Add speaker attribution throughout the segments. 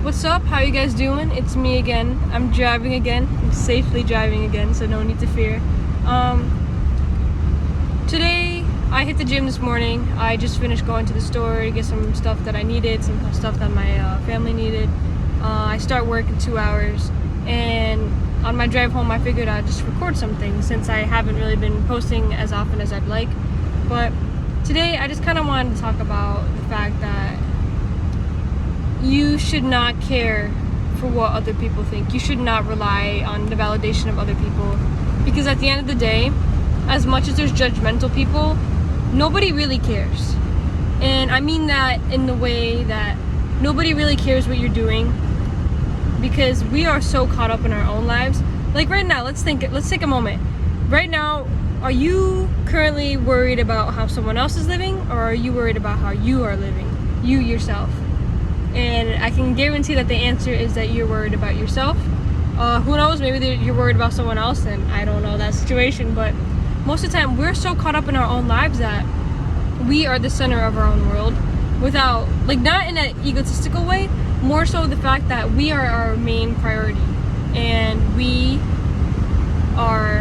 Speaker 1: What's up? How you guys doing? It's me again. I'm driving again. I'm safely driving again, so no need to fear. Today I hit the gym this morning. I just finished going to the store to get some stuff that I needed, some stuff that my family needed. I start work in 2 hours, and on my drive home I figured I'd just record something since I haven't really been posting as often as I'd like. But today I just kind of wanted to talk about the fact that you should not care for what other people think. You should not rely on the validation of other people, because at the end of the day, as much as there's judgmental people, nobody really cares. And I mean that in the way that nobody really cares what you're doing, because we are so caught up in our own lives. Like right now, let's take a moment. Right now, are you currently worried about how someone else is living, or are you worried about how you are living, you yourself? And I can guarantee that the answer is that you're worried about yourself. Who knows, maybe you're worried about someone else, and I don't know that situation, but most of the time we're so caught up in our own lives that we are the center of our own world, without, like, not in an egotistical way, more so the fact that we are our main priority, and we are,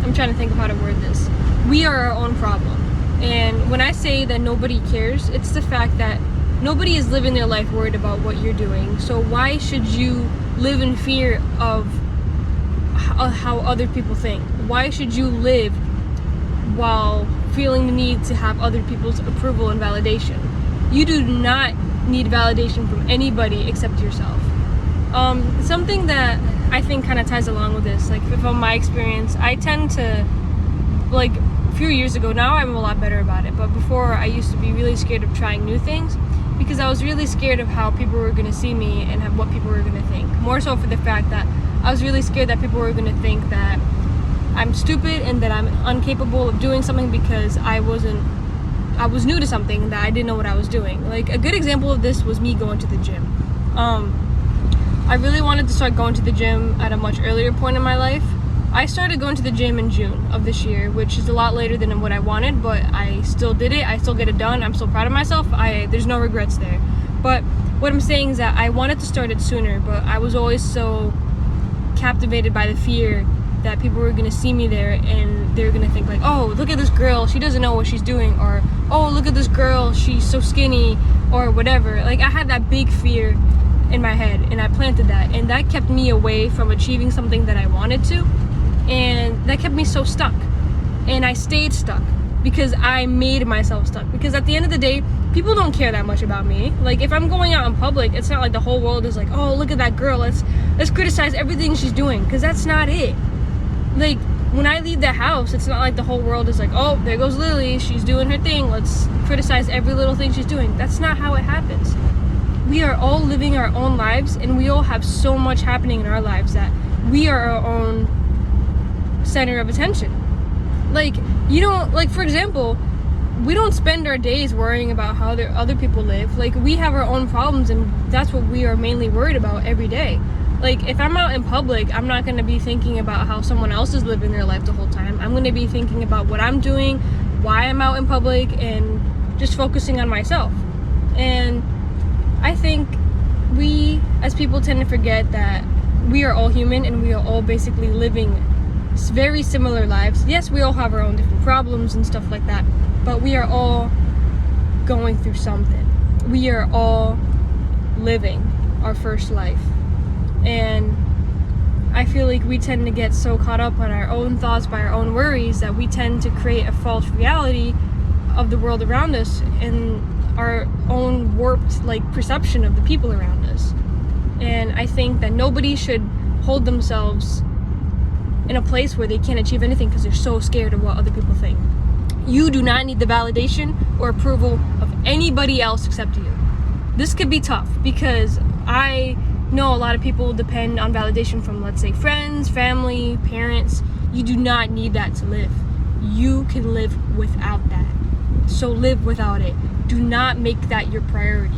Speaker 1: I'm trying to think of how to word this, we are our own problem. And when I say that nobody cares, it's the fact that nobody is living their life worried about what you're doing. So why should you live in fear of how other people think? Why should you live while feeling the need to have other people's approval and validation? You do not need validation from anybody except yourself. Something that I think kind of ties along with this, like from my experience, I tend to, like, a few years ago, now I'm a lot better about it, but before I used to be really scared of trying new things, because I was really scared of how people were going to see me and what people were going to think. More so for the fact that I was really scared that people were going to think that I'm stupid and that I'm incapable of doing something because I was new to something, that I didn't know what I was doing. Like, a good example of this was me going to the gym. I really wanted to start going to the gym at a much earlier point in my life. I started going to the gym in June of this year, which is a lot later than what I wanted, but I still did it. I still get it done. I'm still proud of myself. There's no regrets there. But what I'm saying is that I wanted to start it sooner, but I was always so captivated by the fear that people were going to see me there and they're going to think like, oh, look at this girl, she doesn't know what she's doing, or oh, look at this girl, she's so skinny, or whatever. Like, I had that big fear in my head, and I planted that, and that kept me away from achieving something that I wanted to. And that kept me so stuck, and I stayed stuck because I made myself stuck. Because at the end of the day, people don't care that much about me. Like, if I'm going out in public, it's not like the whole world is like, oh, look at that girl, let's criticize everything she's doing, because that's not it. Like, when I leave the house, it's not like the whole world is like, oh, there goes Lily, she's doing her thing, let's criticize every little thing she's doing. That's not how it happens. We are all living our own lives, and we all have so much happening in our lives that we are our own center of attention. Like, you don't, like, for example, we don't spend our days worrying about how other people live. Like, we have our own problems, and that's what we are mainly worried about every day. Like, if I'm out in public, I'm not going to be thinking about how someone else is living their life the whole time. I'm going to be thinking about what I'm doing, why I'm out in public, and just focusing on myself. And I think we as people tend to forget that we are all human, and we are all basically living very similar lives. Yes, we all have our own different problems and stuff like that, but we are all going through something. We are all living our first life. And I feel like we tend to get so caught up on our own thoughts, by our own worries, that we tend to create a false reality of the world around us and our own warped, like, perception of the people around us. And I think that nobody should hold themselves in a place where they can't achieve anything because they're so scared of what other people think. You do not need the validation or approval of anybody else except you. This could be tough because I know a lot of people depend on validation from, let's say, friends, family, parents. You do not need that to live. You can live without that. So live without it. Do not make that your priority.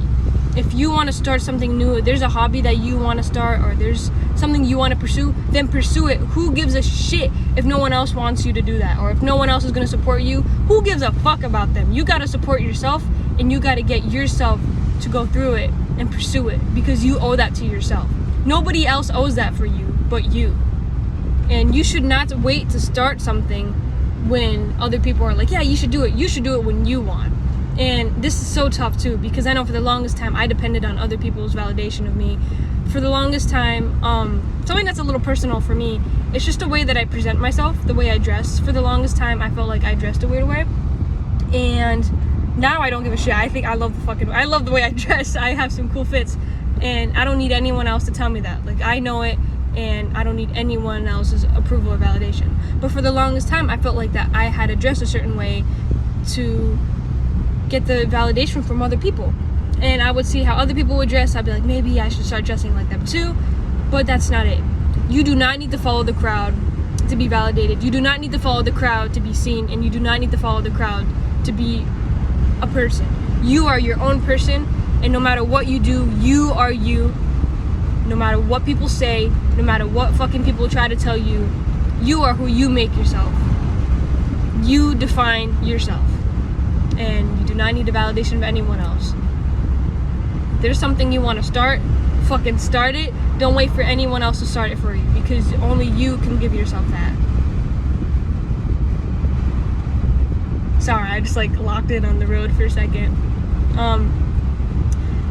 Speaker 1: If you want to start something new, there's a hobby that you want to start, or there's something you want to pursue, then pursue it. Who gives a shit if no one else wants you to do that, or if no one else is going to support you? Who gives a fuck about them? You got to support yourself, and you got to get yourself to go through it and pursue it, because you owe that to yourself. Nobody else owes that for you but you. And you should not wait to start something when other people are like, yeah, you should do it. You should do it when you want. And this is so tough too, because I know for the longest time I depended on other people's validation of me. For the longest time, something that's a little personal for me, it's just the way that I present myself, the way I dress. For the longest time, I felt like I dressed a weird way. And now I don't give a shit. I love the way I dress. I have some cool fits. And I don't need anyone else to tell me that. Like, I know it, and I don't need anyone else's approval or validation. But for the longest time, I felt like that I had to dress a certain way to get the validation from other people. And I would see how other people would dress. I'd be like, maybe I should start dressing like them too. But that's not it. You do not need to follow the crowd to be validated. You do not need to follow the crowd to be seen. And you do not need to follow the crowd to be a person. You are your own person. And no matter what you do, you are you. No matter what people say, no matter what fucking people try to tell you, you are who you make yourself. You define yourself. And you do not need the validation of anyone else. If there's something you want to start, fucking start it. Don't wait for anyone else to start it for you, because only you can give yourself that. Sorry, I just locked in on the road for a second.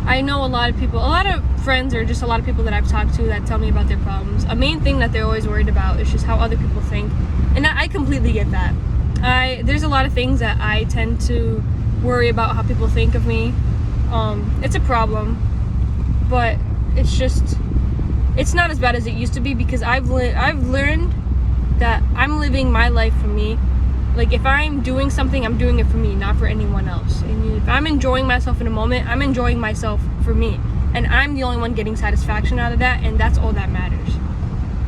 Speaker 1: I know a lot of friends, or just a lot of people that I've talked to that tell me about their problems. A main thing that they're always worried about is just how other people think. And I completely get that. There's a lot of things that I tend to worry about how people think of me. It's a problem, but it's not as bad as it used to be, because I've learned that I'm living my life for me. Like, if I'm doing something, I'm doing it for me, not for anyone else. And if I'm enjoying myself in a moment, I'm enjoying myself for me. And I'm the only one getting satisfaction out of that, and that's all that matters.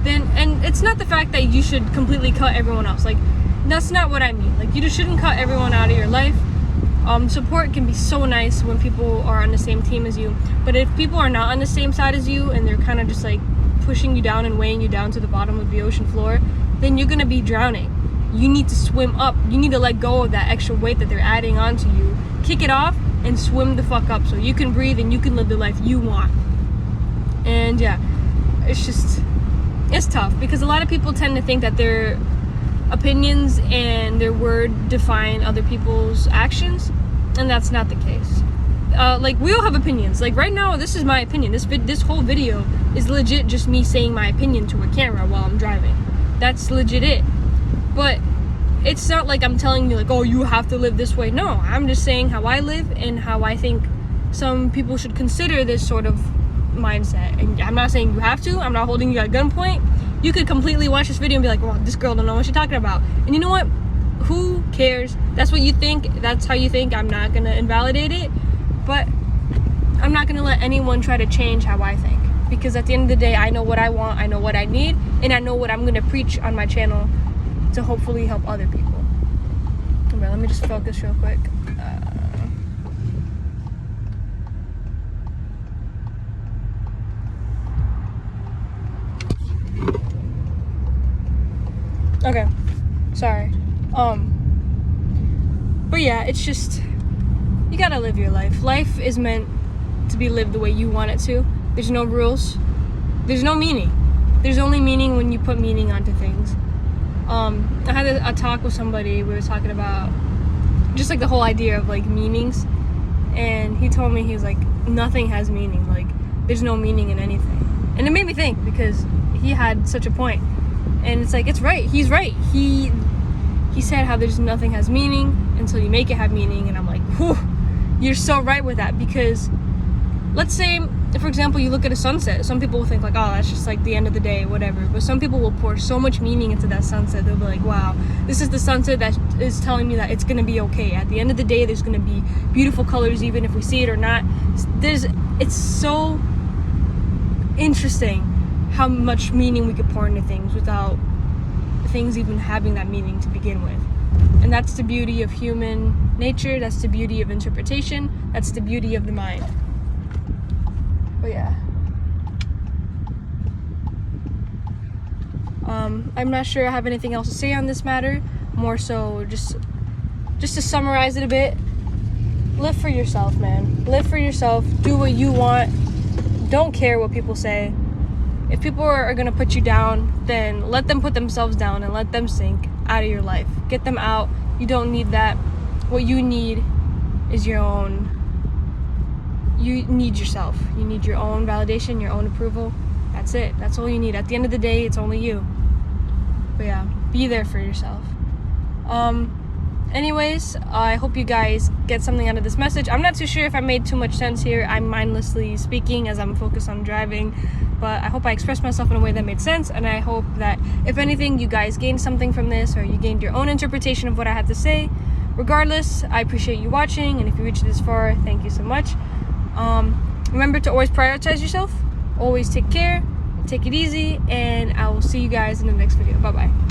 Speaker 1: And it's not the fact that you should completely cut everyone else. Like, that's not what I mean. Like, you just shouldn't cut everyone out of your life. Support can be so nice when people are on the same team as you. But if people are not on the same side as you, and they're kind of just pushing you down and weighing you down to the bottom of the ocean floor, then you're gonna be drowning. You need to swim up. You need to let go of that extra weight that they're adding onto you. Kick it off and swim the fuck up so you can breathe and you can live the life you want. And yeah, it's tough, because a lot of people tend to think that their opinions and their word define other people's actions, and that's not the case. We all have opinions. Like, right now, this is my opinion. This whole video is legit just me saying my opinion to a camera while I'm driving. That's legit it. But it's not like I'm telling you, oh, you have to live this way. No, I'm just saying how I live and how I think some people should consider this sort of mindset. And I'm not saying you have to. I'm not holding you at gunpoint. You could completely watch this video and be like, well, this girl don't know what she's talking about. And you know what? Who cares? That's what you think. That's how you think. I'm not going to invalidate it. But I'm not going to let anyone try to change how I think. Because at the end of the day, I know what I want. I know what I need. And I know what I'm going to preach on my channel to hopefully help other people. Okay, let me just focus real quick. Okay, sorry. But yeah, it's just, you gotta live your life. Life is meant to be lived the way you want it to. There's no rules. There's no meaning. There's only meaning when you put meaning onto things. I had a talk with somebody. We were talking about just the whole idea of meanings, and he told me, he was like, nothing has meaning. There's no meaning in anything. And it made me think, because he had such a point. And it's it's right. He's right. He said how there's nothing has meaning until you make it have meaning. And I'm like, whew, you're so right with that. Because let's say, for example, you look at a sunset. Some people will think oh, that's just the end of the day, whatever. But some people will pour so much meaning into that sunset. They'll be like, wow, this is the sunset that is telling me that it's going to be okay. At the end of the day, there's going to be beautiful colors, even if we see it or not. It's so interesting how much meaning we could pour into things without things even having that meaning to begin with. And that's the beauty of human nature. That's the beauty of interpretation. That's the beauty of the mind. But yeah. I'm not sure I have anything else to say on this matter. More so just to summarize it a bit. live for yourself, man. Live for yourself. Do what you want. Don't care what people say. If people are going to put you down, then let them put themselves down and let them sink out of your life. Get them out. You don't need that. What you need is your own. You need yourself. You need your own validation, your own approval. That's it. That's all you need. At the end of the day, it's only you. But yeah, be there for yourself. Anyways, I hope you guys get something out of this message. I'm not too sure if I made too much sense here. I'm mindlessly speaking as I'm focused on driving, but I hope I expressed myself in a way that made sense, and I hope that, if anything, you guys gained something from this, or you gained your own interpretation of what I had to say. Regardless, I appreciate you watching, and if you reached this far, thank you so much. Remember to always prioritize yourself, always take care, take it easy, and I will see you guys in the next video. Bye-bye.